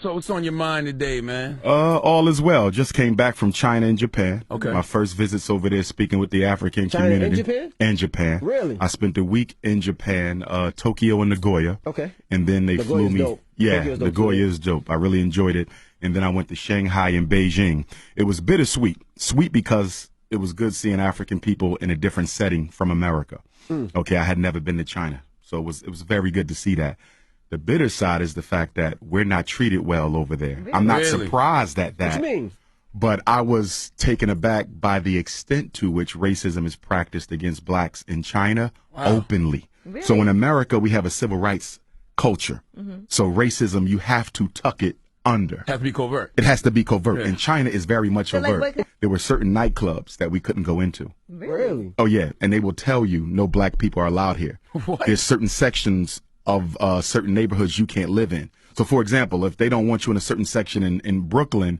what's on your mind today, man? All is well. Just came back from China and Japan. Okay. My first visits over there speaking with the African China community. and Japan? And Japan. Really? I spent a week in Japan, Tokyo and Nagoya. Okay. And then they flew me. Dope. Yeah, Tokyo's dope Nagoya too. is dope. I really enjoyed it. And then I went to Shanghai and Beijing. It was bittersweet. Sweet because it was good seeing African people in a different setting from America. Okay, I had never been to China. So it was very good to see that. The bitter side is the fact that we're not treated well over there. Really? I'm not Really? surprised at that. What you mean? But I was taken aback by the extent to which racism is practiced against blacks in China openly. Really? So in America, we have a civil rights culture. So racism, you have to tuck it under. Has to be covert. It has to be covert. Yeah. And China is very much So, like, overt. what- There were certain nightclubs that we couldn't go into. Really? Oh, yeah. And they will tell you no black people are allowed here. What? There's certain sections of certain neighborhoods you can't live in. So, for example, if they don't want you in a certain section in Brooklyn,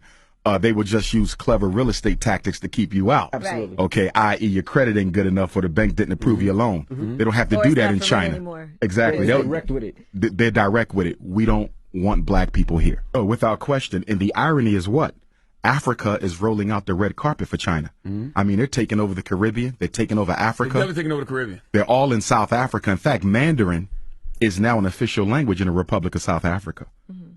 they will just use clever real estate tactics to keep you out. Absolutely. Okay, i.e. your credit ain't good enough or the bank didn't approve your loan. They don't have to Or do it's that not in for rent China. anymore. Exactly. They're They'll- direct with it. they're direct with it. We don't want black people here. Oh, without question. And the irony is what? Africa is rolling out the red carpet for China. I mean, they're taking over the Caribbean. They're taking over They're Africa. definitely taking over the Caribbean. They're all in South Africa. In fact, Mandarin is now an official language in the Republic of South Africa.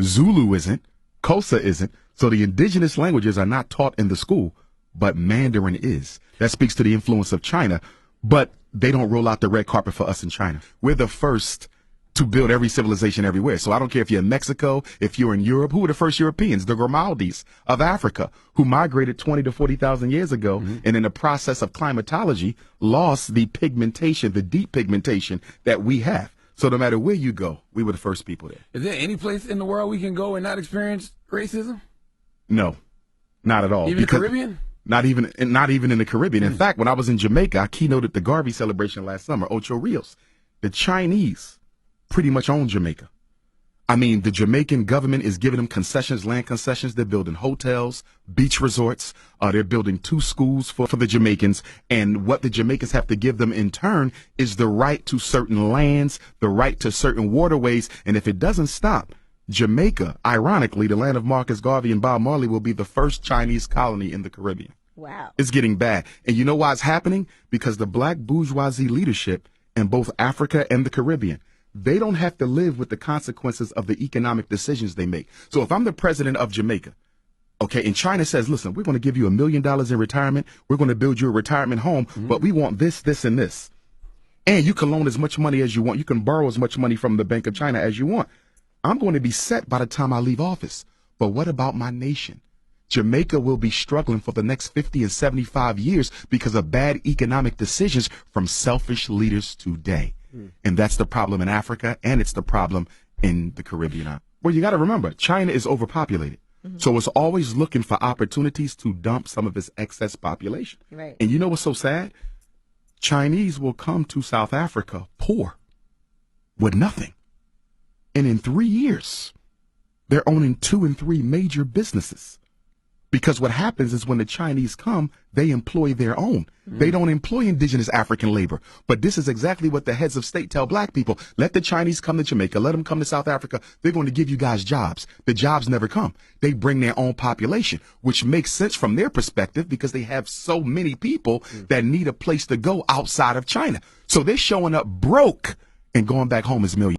Zulu isn't. Xhosa isn't. So the indigenous languages are not taught in the school, but Mandarin is. That speaks to the influence of China. But they don't roll out the red carpet for us in China. We're the first to build every civilization everywhere. So I don't care if you're in Mexico, if you're in Europe. Who were the first Europeans? The Grimaldis of Africa, who migrated 20 to 40,000 years ago, and in the process of climatology, lost the pigmentation, the deep pigmentation that we have. So no matter where you go, we were the first people there. Is there any place in the world we can go and not experience racism? No, not at all. Even the Because- Caribbean? Not even in the Caribbean. In fact, when I was in Jamaica, I keynoted the Garvey celebration last summer, Ocho Rios. The Chinese pretty much own Jamaica. I mean, the Jamaican government is giving them concessions, land concessions. They're building hotels, beach resorts. They're building 2 schools for the Jamaicans. And what the Jamaicans have to give them in turn is the right to certain lands, the right to certain waterways. And if it doesn't stop, Jamaica, ironically, the land of Marcus Garvey and Bob Marley, will be the first Chinese colony in the Caribbean. Wow. It's getting bad. And you know why it's happening? Because the black bourgeoisie leadership in both Africa and the Caribbean, they don't have to live with the consequences of the economic decisions they make. So if I'm the president of Jamaica, okay, and China says, listen, we're going to give you $1 million in retirement. We're going to build you a retirement home, but we want this, this, and this. And you can loan as much money as you want. You can borrow as much money from the Bank of China as you want. I'm going to be set by the time I leave office. But what about my nation? Jamaica will be struggling for the next 50 and 75 years because of bad economic decisions from selfish leaders today. And that's the problem in Africa, and it's the problem in the Caribbean. Well, you got to remember, China is overpopulated. So it's always looking for opportunities to dump some of its excess population. Right. And you know what's so sad? Chinese will come to South Africa poor with nothing. And in 3 years, they're owning 2 and 3 major businesses. Because what happens is when the Chinese come, they employ their own. They don't employ indigenous African labor. But this is exactly what the heads of state tell black people. Let the Chinese come to Jamaica. Let them come to South Africa. They're going to give you guys jobs. The jobs never come. They bring their own population, which makes sense from their perspective because they have so many people that need a place to go outside of China. So they're showing up broke and going back home as millionaires.